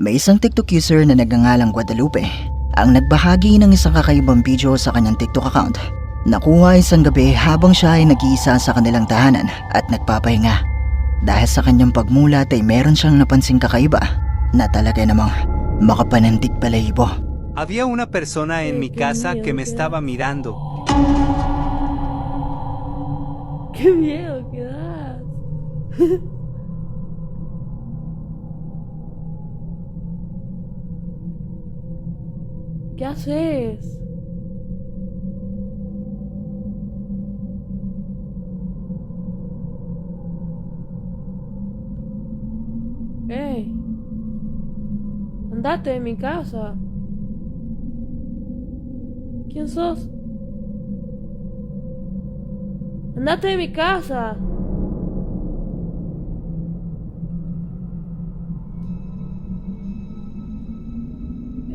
May isang TikTok user na nagngangalang Guadalupe ang nagbahagi ng isang kakaibang video sa kanyang TikTok account. Nakuha isang gabi habang siya ay nag-iisa sa kanilang tahanan at nagpapahinga. Dahil sa kanyang pagmulat ay meron siyang napansing kakaiba na talaga namang makapanandig balahibo. Había una persona en mi casa que me estaba mirando. ¡Qué miedo que das! ¿Qué haces? ¡Ey! ¡Andate de mi casa! ¿Quién sos? ¡Andate de mi casa!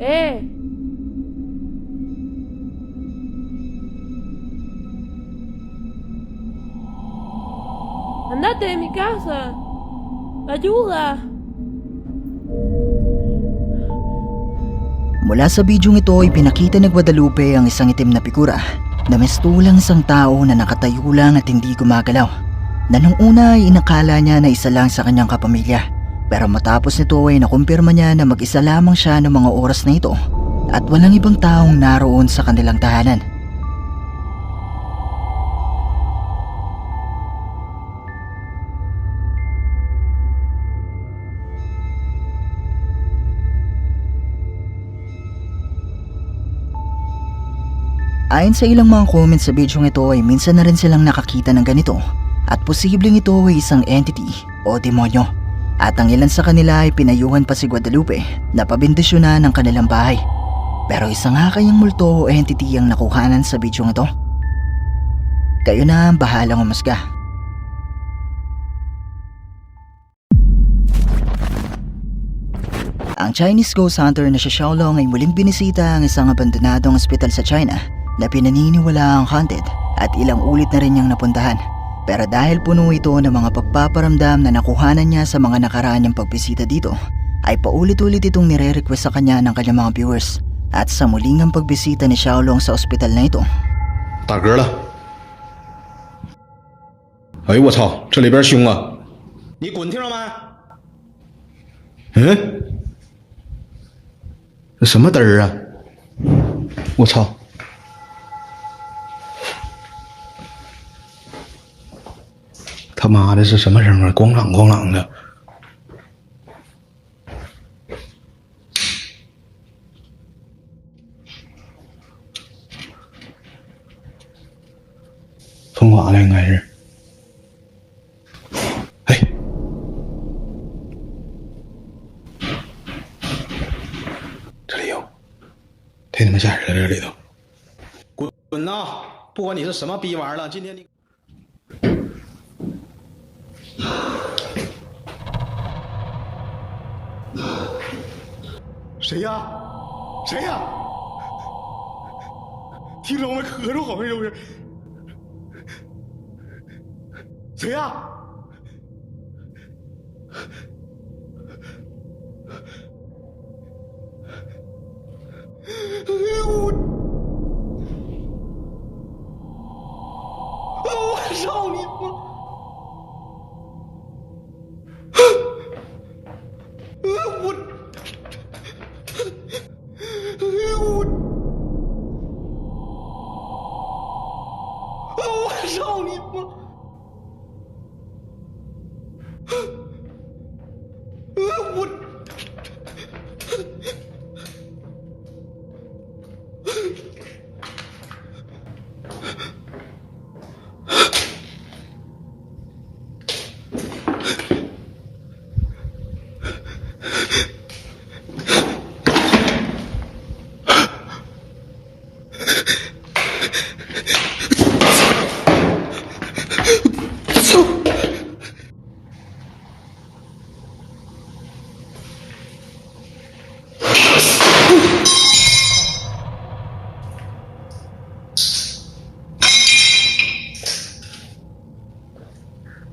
¡Eh! ¡Andate de mi casa! ¡Ayuda! Mula sa bidyong ito ay pinakita ni Guadalupe ang isang itim na figura na mistulang isang tao na nakatayo lang at hindi gumagalaw, na nung una ay inakala niya na isa lang sa kanyang kapamilya, pero matapos nito ay nakumpirma niya na mag-isa lamang siya ng mga oras na ito at walang ibang taong naroon sa kanilang tahanan. Ayon sa ilang mga comments sa bidyong ito ay minsan na rin silang nakakita ng ganito at posibleng ito ay isang entity o demonyo, at ang ilan sa kanila ay pinayuhan pa si Guadalupe na pabindisyonan ng kanilang bahay. Pero isa nga kayang multo o entity ang nakuhanan sa bidyong ito? Kayo na ang bahalang umusga. Ang Chinese ghost hunter na si Xiaolong ay muling binisita ang isang abandonadong ospital sa China na pinaniniwala ang haunted at ilang ulit na rin niyang napuntahan. Pero dahil puno ito ng mga pagpaparamdam na nakuhanan niya sa mga nakaraan niyang pagbisita dito, ay paulit-ulit itong nire-request sa kanya ng kanyang mga viewers. At sa muling ang pagbisita ni Xiaolong sa ospital na ito, 打嗝了！哎呦我操，这里边凶啊！你滚，听着没？嗯，这什么嘚儿啊？我操！他妈的是什么声啊？咣啷咣啷的！风刮的应该是。哎，这里有，忒他妈吓人了！这里头，滚呐！不管你是什么逼玩意儿了，今天你。 谁呀？谁呀？听着我们咳嗽好像是不是？谁呀？我操你妈！ 操你妈！我。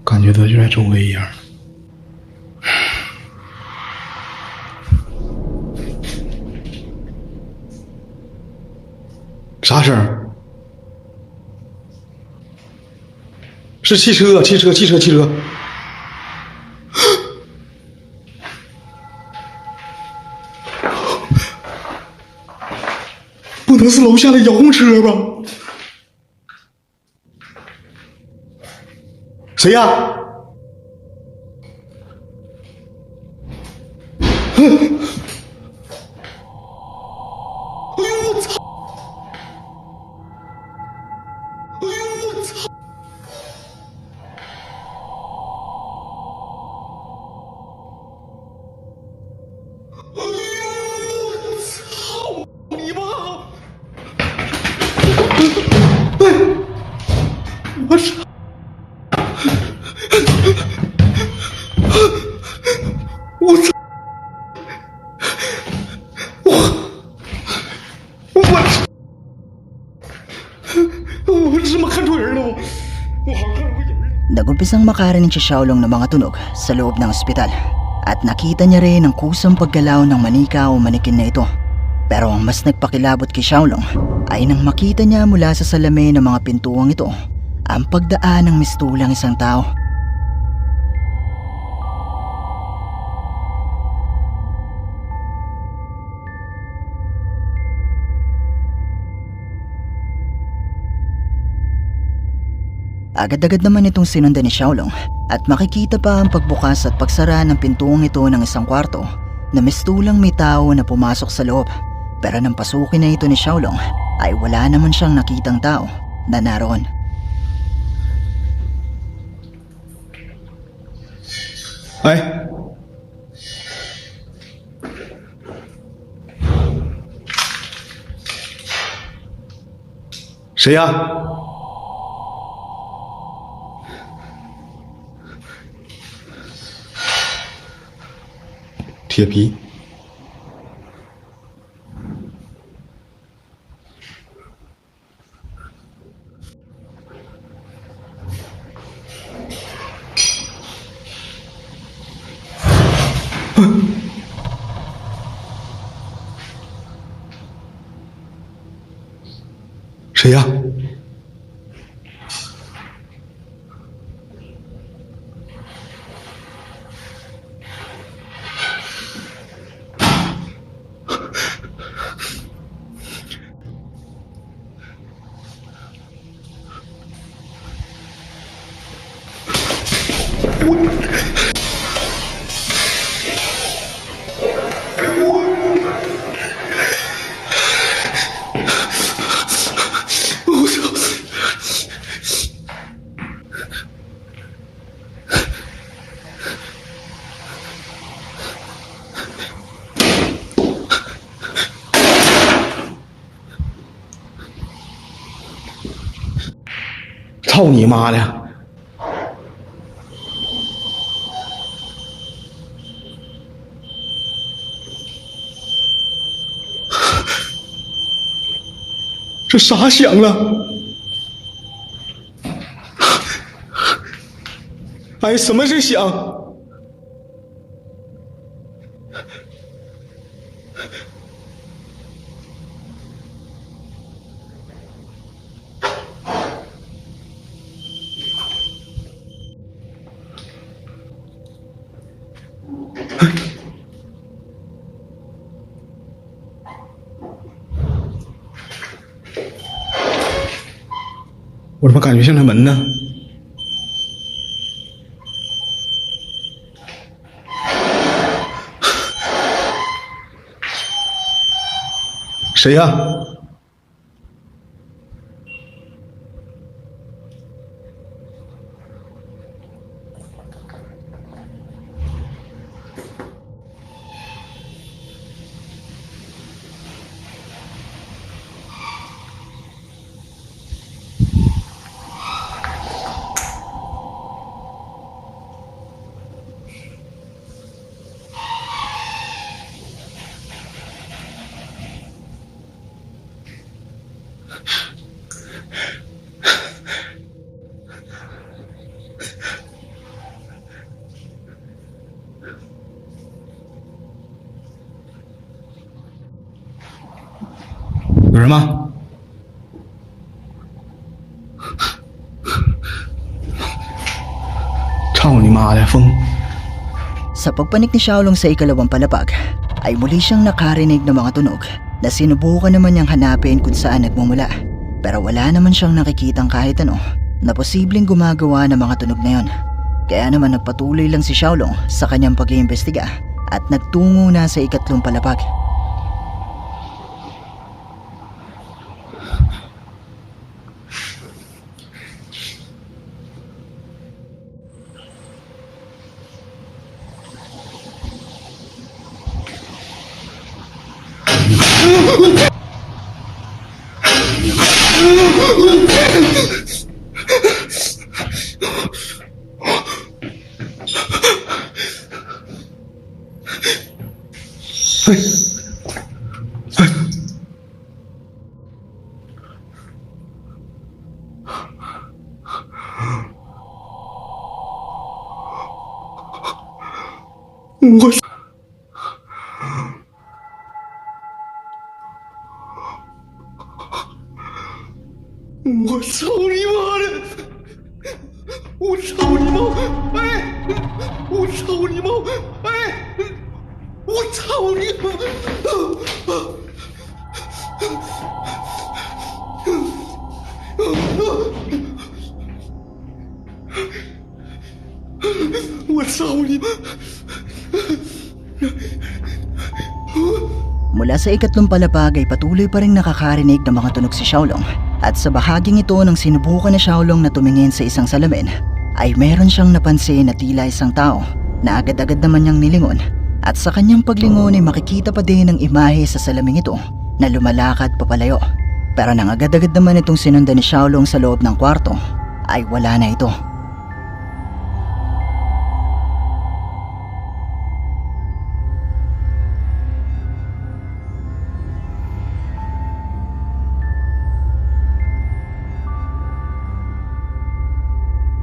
感觉他就在周围一样。啥声儿？是汽车，汽车，汽车，汽车。不能是楼下的遥控车吧？谁呀？哎呦我操！哎呦我操！哎呦我操你妈！哎，我操！我操！我怎么看错人了？我好像看错人了。 Nagumpisang makarinig si Xiaolong ng mga tunog sa loob ng ospital at nakita niya rin ang kusang paggalaw ng manika o manikin na ito. Pero ang mas nagpakilabot kay Xiaolong ay nang makita niya mula sa salamin ng mga pintuang ito ang pagdaan ng mistulang isang tao. Agad-agad naman itong sinundan ni Xiaolong at makikita pa ang pagbukas at pagsara ng pintuang ito ng isang kwarto na mistulang may tao na pumasok sa loob. Pero nang pasukin na ito ni Xiaolong ay wala naman siyang nakitang tao na naroon. Ay.谁呀？铁皮。谁呀？我操！操你妈的！这啥响了？哎，什么是响？我怎么感觉像那门呢？谁呀？有人吗？妈的风！ Sa pagpanik ni Xiaolong sa ikalawang palapag, ay muli siyang nakarinig ng mga tunog na sinubukan naman niyang hanapin kung saan nagmumula. Pero wala naman siyang nakikitang kahit ano na posibleng gumagawa ng mga tunog na yon. Kaya naman nagpatuloy lang si Xiaolong sa kanyang pag-iimbestiga at nagtungo na sa ikatlong palapag.我操你妈的！我操你妈！哎！我操你妈！哎！我操你妈！我操你妈！ Mula sa ikatlong palapag ay patuloy pa rin nakakarinig ng mga tunog si Xiaolong. At sa bahaging ito nang sinubukan ni Xiaolong na tumingin sa isang salamin, ay meron siyang napansin na tila isang tao na agad-agad naman niyang nilingon. At sa kanyang paglingon ay makikita pa din ang imahe sa salaming ito na lumalakad papalayo. Pero nang agad-agad naman itong sinundan ni Xiaolong sa loob ng kwarto, ay wala na ito.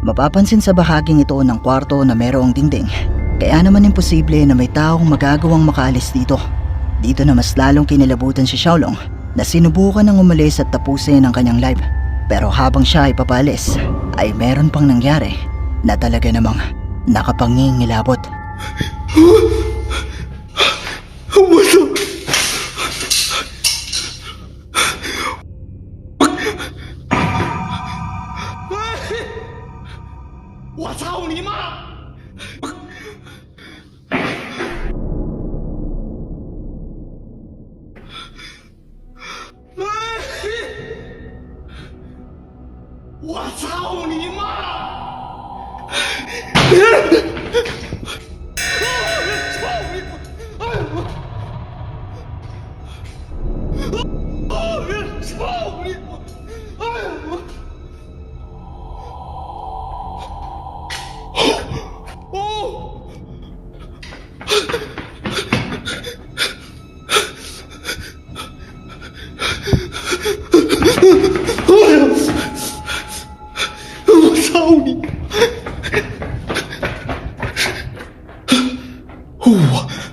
Mapapansin sa bahaging ito ng kwarto na mayroong dingding, kaya naman imposible na may taong magagawang makaalis dito. Dito na mas lalong kinilabutan si Xiaolong na sinubukan ng umalis at tapusin ang kanyang live. Pero habang siya ay papalis, ay meron pang nangyari na talaga namang nakapangingilabot.我操你妈！ 我操你妈！我操你！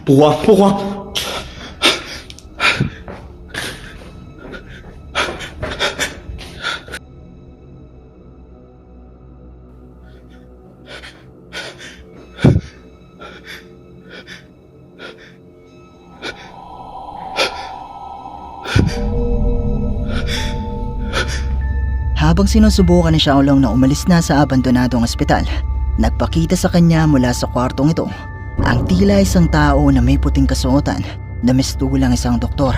不慌不慌。 Habang sinusubukan ni Xiaolong na umalis na sa abandonadong ospital, nagpakita sa kanya mula sa kwartong ito ang tila isang tao na may puting kasuotan na mistulang isang doktor.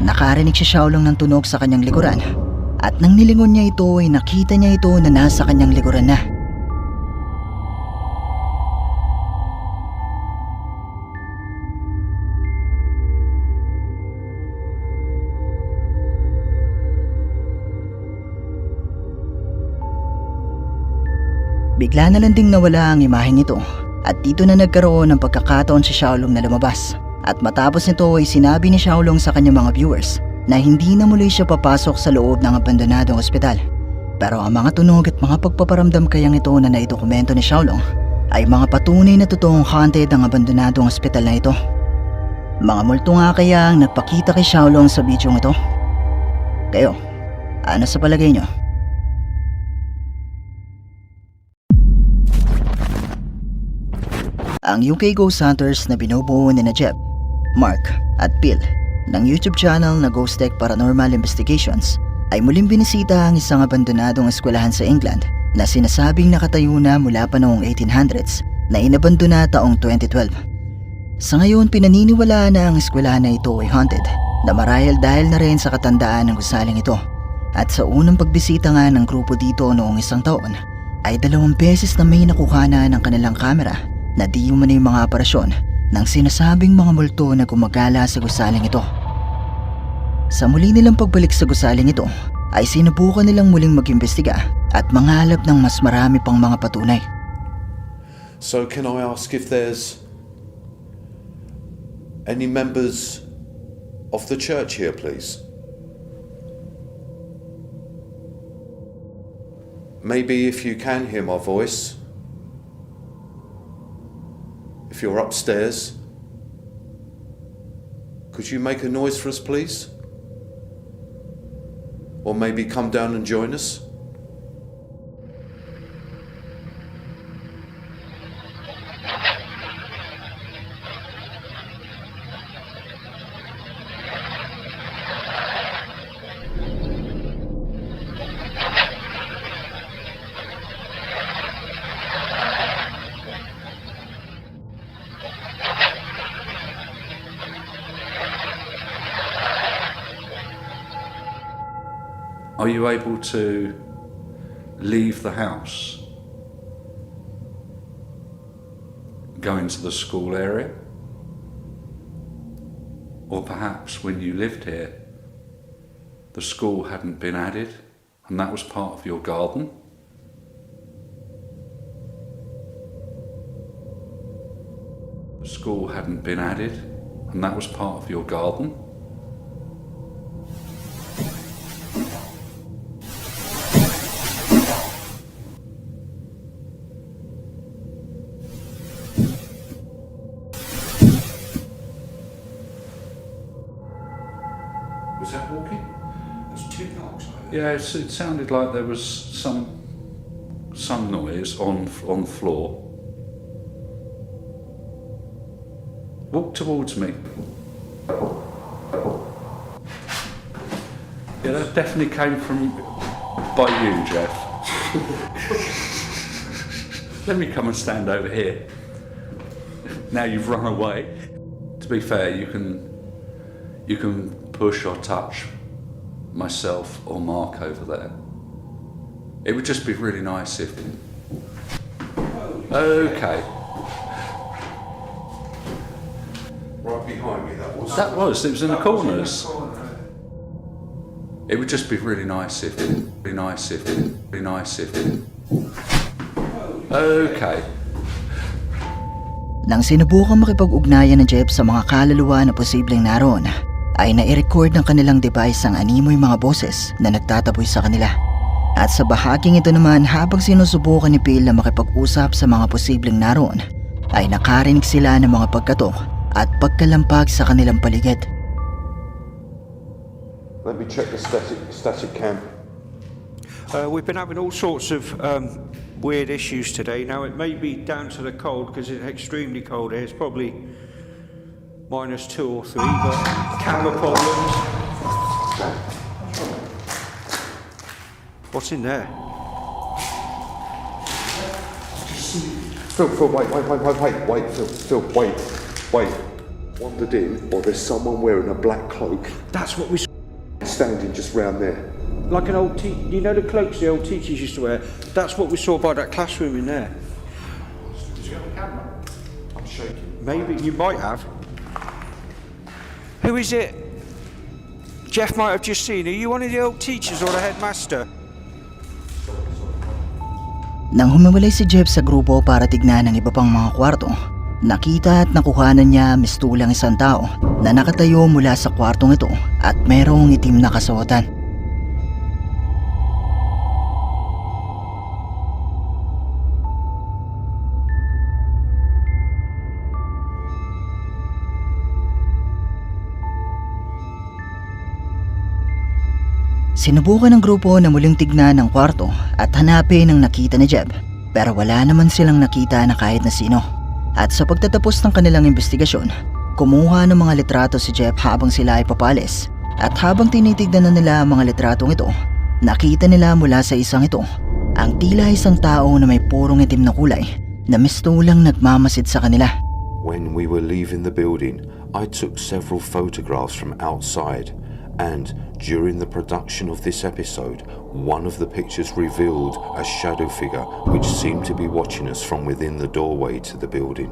Nakarinig si Xiaolong ng tunog sa kanyang likuran at nang nilingon niya ito ay nakita niya ito na nasa kanyang likuran na. Bigla na lang ding nawala ang imaheng ito at dito na nagkaroon ng pagkakataon si Xiaolong na lumabas. At matapos nito ay sinabi ni Xiaolong sa kanyang mga viewers na hindi na muli siya papasok sa loob ng abandonadong ospital. Pero ang mga tunog at mga pagpaparamdam kayang ito na naidokumento ni Xiaolong ay mga patunay na totoong haunted ang abandonadong ospital na ito. Mga multo nga kaya ang nagpakita kay Xiaolong sa bidyong ito? Kayo, ano sa palagay nyo? ang UK Ghost Hunters na binubuo ni na Jeb, Mark at Bill ng YouTube channel na Ghost Tech Paranormal Investigations ay muling binisita ang isang abandonadong eskwelahan sa England na sinasabing nakatayo na mula pa noong 1800s na inabandona taong 2012. Sa ngayon, pinaniniwalaan na ang eskwelahan na ito ay haunted na marahil dahil na rin sa katandaan ng gusaling ito. At sa unang pagbisita nga ng grupo dito noong isang taon ay 2 beses na may nakuhana ng kanilang kamera na di umano'y mga aparasyon ng sinasabing mga multo na gumagala sa gusaling ito. Sa muli nilang pagbalik sa gusaling ito ay sinubukan nilang muling mag-imbestiga at mangalap ng mas marami pang mga patunay. So can I ask if there's any members of the church here, please? Maybe if you can hear my voice, if you're upstairs, could you make a noise for us, please? Or maybe come down and join us? Are you able to leave the house, go into the school area? Or perhaps when you lived here, the school hadn't been added and that was part of your garden? The school hadn't been added and that was part of your garden? Was that walking? There's 2 knocks over there. Yeah, it sounded like there was some noise on the floor. Walk towards me. Yeah, that definitely came by you, Jeff. Let me come and stand over here. Now you've run away. To be fair, you can push or touch myself or Mark over there. It would just be really nice if... Okay. Right behind me, that was. It was in the corners. Corner. It would just be really nice if... Okay. Nang sinubukan makipag-ugnayan ng Jeb sa mga kaluluwa na posibleng naroon, ay nai-record ng kanilang device ang animoy mga boses na nagtataboy sa kanila. At sa bahaging ito naman, habang sinusubukan ni Bill na makipag-usap sa mga posibleng naroon, ay nakarinig sila ng mga pagkatok at pagkalampag sa kanilang paligid. Let me check the static cam. We've been having all sorts of weird issues today. Now, it may be down to the cold because it's extremely cold here. It's probably -2 or 3, but camera problems. What's in there? Phil, wait, Phil, wait. Wandered in, or there's someone wearing a black cloak That's what we saw. standing just round there. Like an old you know the cloaks the old teachers used to wear? That's what we saw by that classroom in there. Did you have a camera? I'm shaking. Maybe you might have. Who is it? Jeff might have just seen. Are you one of the old teachers or the headmaster? Nang humiwalay si Jeb sa grupo para tignan ang iba pang mga kwarto, nakita at nakuhanan niya mistulang isang tao na nakatayo mula sa kwartong ito at merong itim na kasuotan. Sinubukan ng grupo na muling tignan ang kwarto at hanapin ang nakita ni Jeb, pero wala naman silang nakita na kahit na sino. At sa pagtatapos ng kanilang investigasyon, kumuha ng mga litrato si Jeff habang sila ay papalis. At habang tinitignan na nila ang mga litratong ito, nakita nila mula sa isang ito ang tila isang tao na may purong itim na kulay na mistulang nagmamasid sa kanila. When we were leaving the building, I took several photographs from outside, and during the production of this episode, one of the pictures revealed a shadow figure which seemed to be watching us from within the doorway to the building.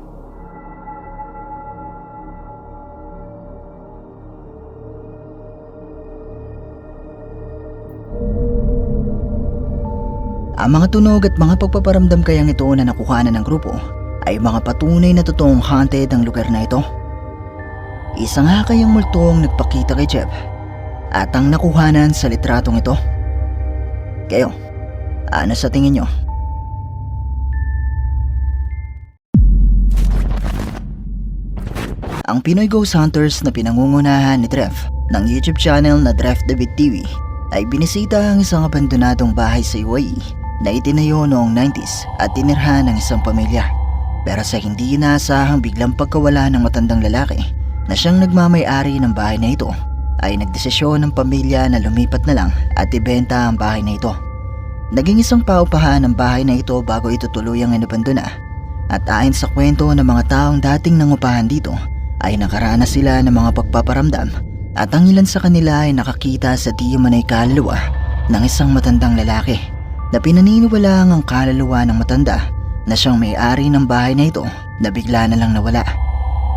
Ang mga tunog at mga pagpaparamdam kayang ito na nakuhanan ng grupo ay mga patunay na totoong haunted ang lugar na ito. Isa nga kayang multo ang nagpakita kay Jeff at ang nakuhanan sa litratong ito. Kayo, ano sa tingin nyo? Ang Pinoy Ghost Hunters na pinangungunahan ni Drev ng YouTube channel na Drev David TV ay binisita ang isang abandonadong bahay sa UAE na itinayo noong 90s at tinirhan ng isang pamilya. Pero sa hindi inaasahang biglang pagkawala ng matandang lalaki na siyang nagmamay-ari ng bahay na ito, ay nagdesisyon ng pamilya na lumipat na lang at ibenta ang bahay na ito. Naging isang paupahan ang bahay na ito bago ito tuluyang inabandona. At ayon sa kwento ng mga taong dating nangupahan dito, ay nakaranas sila ng mga pagpaparamdam at ang ilan sa kanila ay nakakita sa di umanay kaluluwa ng isang matandang lalaki na pinaniniwalaan ang kaluluwa ng matanda na siyang may-ari ng bahay na ito na bigla na lang nawala.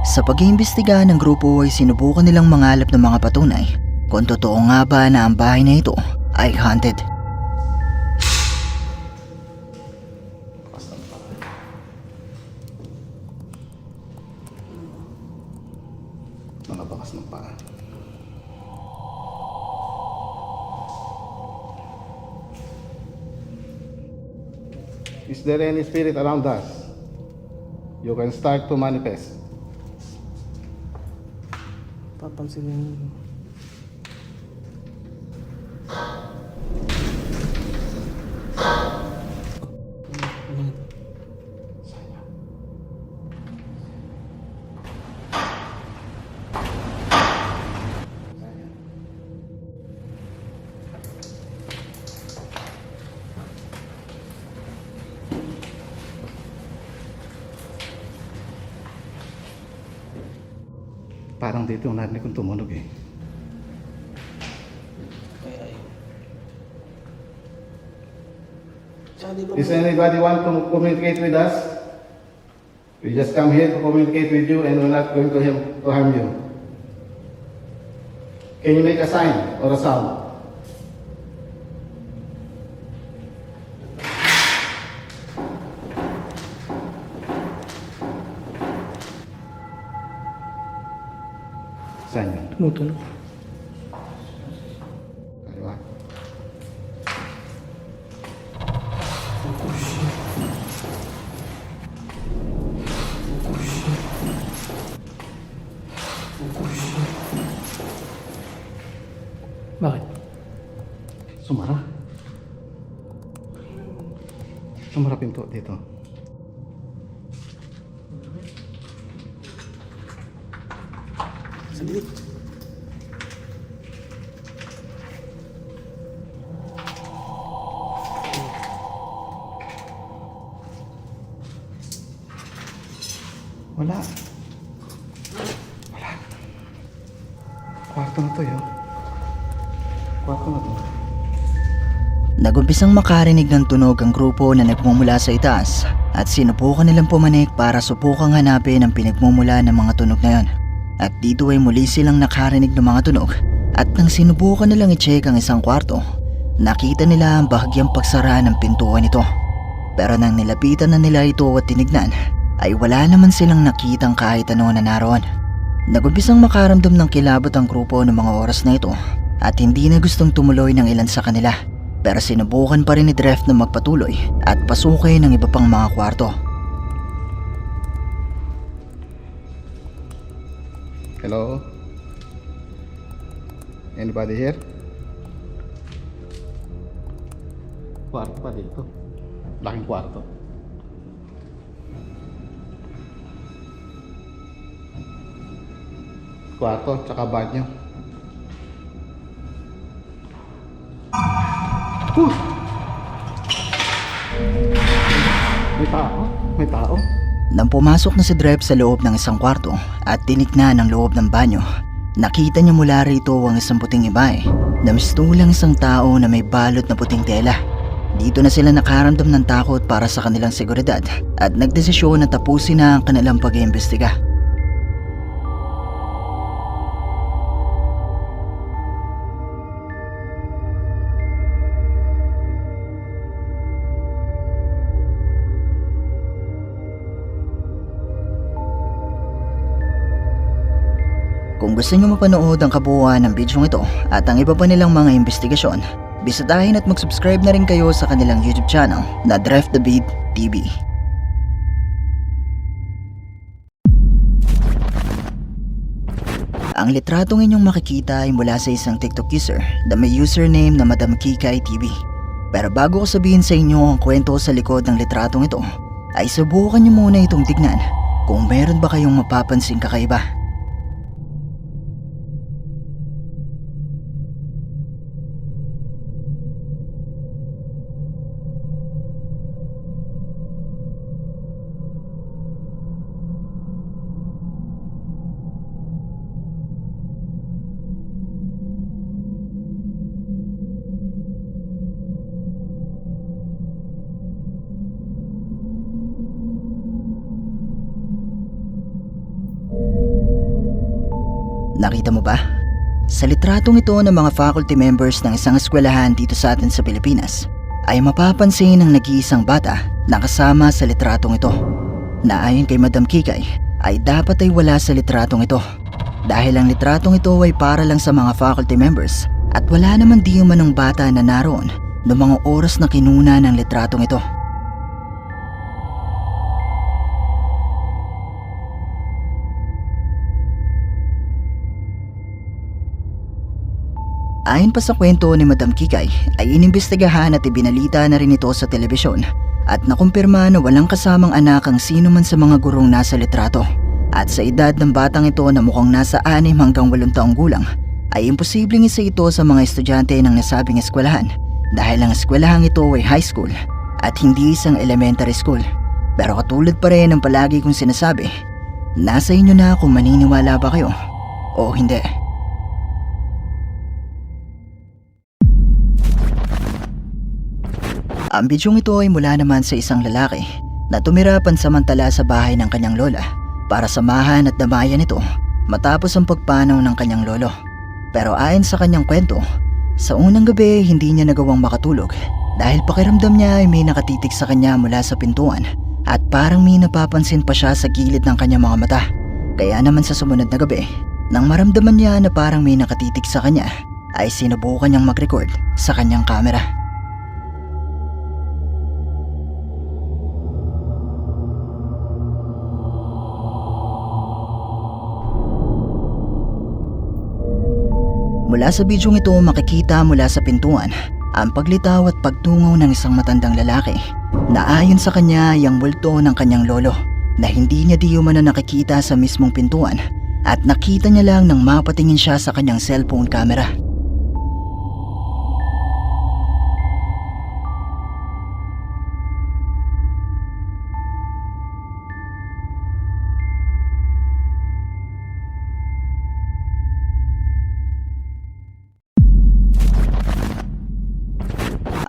Sa pag-iimbestiga ng grupo ay sinubukan nilang mangalap ng mga patunay kung totoo nga ba na ang bahay na ito ay haunted. Mga bakas ng paa. Is there any spirit around us? You can start to manifest. Papansinin mo. Parang dito yung narinig kong tumunog eh. Does anybody want to communicate with us? We just come here to communicate with you and we're not going to harm you. Can you make a sign or a sound? Saan yun? Tumutunog. Kaliwa. Bakit? Sumara. Sumara pinto dito. Saglit. Wala. Wala. Kwarto na to yun. Kwarto na to. Nagumpisang makarinig ng tunog ang grupo na nagmumula sa itaas at sinubukan nilang pumanik para subukang hanapin ang pinagmumula ng mga tunog na yon. At dito ay muli silang nakarinig ng mga tunog at nang sinubukan nilang i-check ang isang kwarto, nakita nila ang bahagyang pagsara ng pintuan nito. Pero nang nilapitan na nila ito at tinignan, ay wala naman silang nakitang kahit ano na naroon. Nagumpisang makaramdam ng kilabot ang grupo ng mga oras na ito at hindi na gustong tumuloy ng ilan sa kanila. Pero sinubukan pa rin ni Drev na magpatuloy at pasukin ng iba pang mga kwarto. Hello? Anybody here? Kwarto pa dito. Laking kwarto. kwarto, tsaka banyo. May tao? May tao? Nang pumasok na si Drep sa loob ng isang kwarto at tinignan ang loob ng banyo, nakita niya mula rito ang isang puting ibae na mistulang isang tao na may balot na puting tela. Dito na sila nakaramdam ng takot para sa kanilang seguridad at nagdesisyon na tapusin na ang kanilang pag-iimbestiga. Kung gusto nyo mapanood ang kabuuan ng bidyong ito at ang iba pa nilang mga investigasyon, bisitahin at mag-subscribe na rin kayo sa kanilang YouTube channel na Drive the Beat TV. Ang litratong inyong makikita ay mula sa isang TikTok user na may username na Madam Kikay TV. Pero bago ko sabihin sa inyo ang kwento sa likod ng litratong ito, ay subukan nyo muna itong tignan kung meron ba kayong mapapansing kakaiba. Nakita mo ba? Sa litratong ito ng mga faculty members ng isang eskwelahan dito sa atin sa Pilipinas, ay mapapansin ang nag-iisang bata na kasama sa litratong ito, na ayon kay Madam Kikay ay dapat ay wala sa litratong ito dahil ang litratong ito ay para lang sa mga faculty members at wala naman di man ng bata na naroon noong mga oras na kinuna ng litratong ito. Ayon pa sa kwento ni Madam Kikay ay inimbestigahan at ibinalita na rin ito sa telebisyon at nakumpirma na walang kasamang anak ang sino man sa mga gurong nasa litrato. At sa edad ng batang ito na mukhang nasa 6 hanggang 8 taong gulang ay imposibleng isa ito sa mga estudyante ng nasabing eskwelahan dahil ang eskwelahang ito ay high school at hindi isang elementary school. Pero katulad pa rin ng palagi kong sinasabi, nasa inyo na kung maniniwala ba kayo o hindi. Ang bidyong ito ay mula naman sa isang lalaki na tumira pansamantala sa bahay ng kanyang lola para samahan at damayan ito matapos ang pagpanaw ng kanyang lolo. Pero ayon sa kanyang kwento, sa unang gabi hindi niya nagawang makatulog dahil pakiramdam niya ay may nakatitig sa kanya mula sa pintuan at parang may napapansin pa siya sa gilid ng kanyang mga mata. Kaya naman sa sumunod na gabi, nang maramdaman niya na parang may nakatitig sa kanya, ay sinubukan niyang mag-record sa kanyang camera. Mula sa bidyong ito makikita mula sa pintuan ang paglitaw at pagtungaw ng isang matandang lalaki na ayon sa kanya ay ang multo ng kanyang lolo na hindi niya di umano nakikita sa mismong pintuan at nakita niya lang nang mapatingin siya sa kanyang cellphone camera.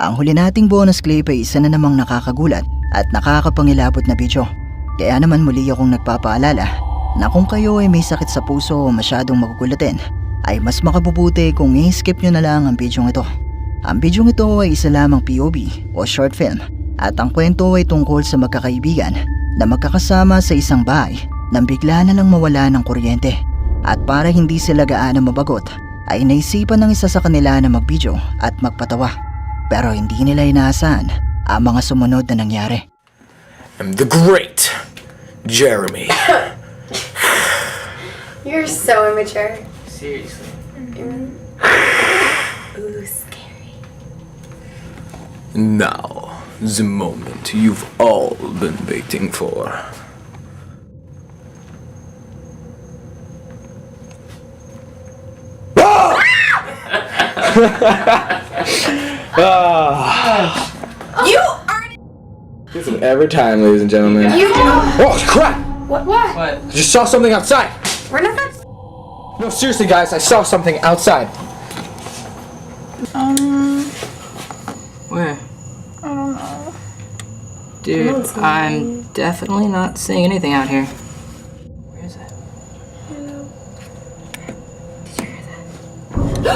Ang huli nating bonus clip ay isa na namang nakakagulat at nakakapangilabot na video. Kaya naman muli akong nagpapaalala na kung kayo ay may sakit sa puso o masyadong magugulatin, ay mas makabubuti kung i-skip nyo na lang ang bidyong ito. Ang bidyong ito ay isa lamang POV o short film at ang kwento ay tungkol sa magkakaibigan na magkakasama sa isang bahay nang bigla na lang mawala ng kuryente. At para hindi sila gaano mabagot, ay naisipan ng isa sa kanila na magbidyo at magpatawa. Pero hindi nila inaasahan ang mga sumunod na nangyari. I'm the great Jeremy. You're so immature. Seriously. Ooh, scary. Now, the moment you've all been waiting for. You are. This is every time, ladies and gentlemen. You. Oh, crap! What? I just saw something outside. We're not that. No, seriously, guys, I saw something outside. Where? I don't know. Dude, I'm definitely not seeing anything out here. Where is that?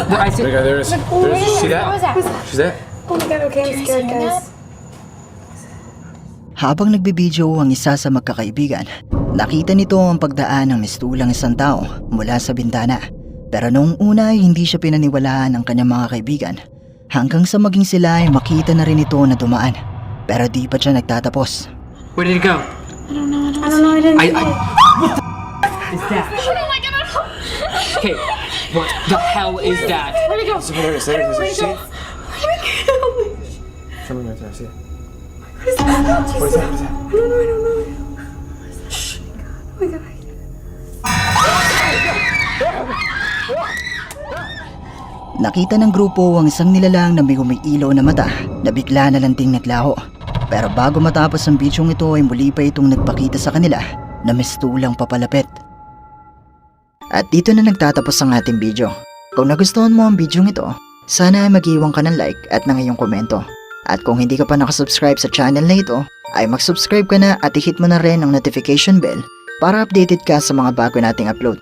I see. There is. See that? What was that? See that? Oh my god, okay, I'm scared, guys. Habang nagbibideo ang isa sa magkakaibigan, nakita nito ang pagdaan ng mistulang isang tao mula sa bintana. Pero noong una ay hindi siya pinaniwalaan ng kanyang mga kaibigan hanggang sa maging sila ay makita na rin ito na dumaan. Pero di pa siya nagtatapos. Where did it go? I don't know, I didn't see it. What the is that? Oh my god, Okay, what the hell is that? where'd it go? There it is. There it is. Where'd it go? Where'd it go? Something right there. See it? What is that? What is that? What is that? I don't know. Shh. Oh my god. Nakita ng grupo ang isang nilalang na may umiilaw na mata na bigla na lang ding naglaho. Pero bago matapos ang bidyong ito ay muli pa itong nagpakita sa kanila na mistulang papalapit. At dito na nagtatapos ang ating video. Kung nagustuhan mo ang bidyong ito, sana ay mag-iwan ka ng like at ng iyong komento. At kung hindi ka pa nakasubscribe sa channel na ito, ay mag-subscribe ka na at i-hit mo na rin ang notification bell para updated ka sa mga bago nating upload.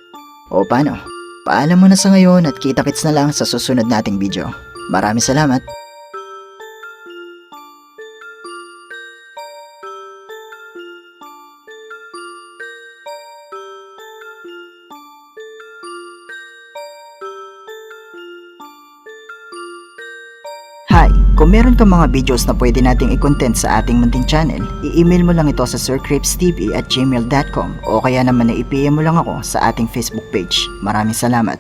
O paano? Paalam mo na sa ngayon at kita-kits na lang sa susunod nating video. Maraming salamat! Hi! Kung meron kang mga videos na pwede nating i-content sa ating munting channel, i-email mo lang ito sa sircripstv@gmail.com o kaya naman na i-PM mo lang ako sa ating Facebook page. Maraming salamat!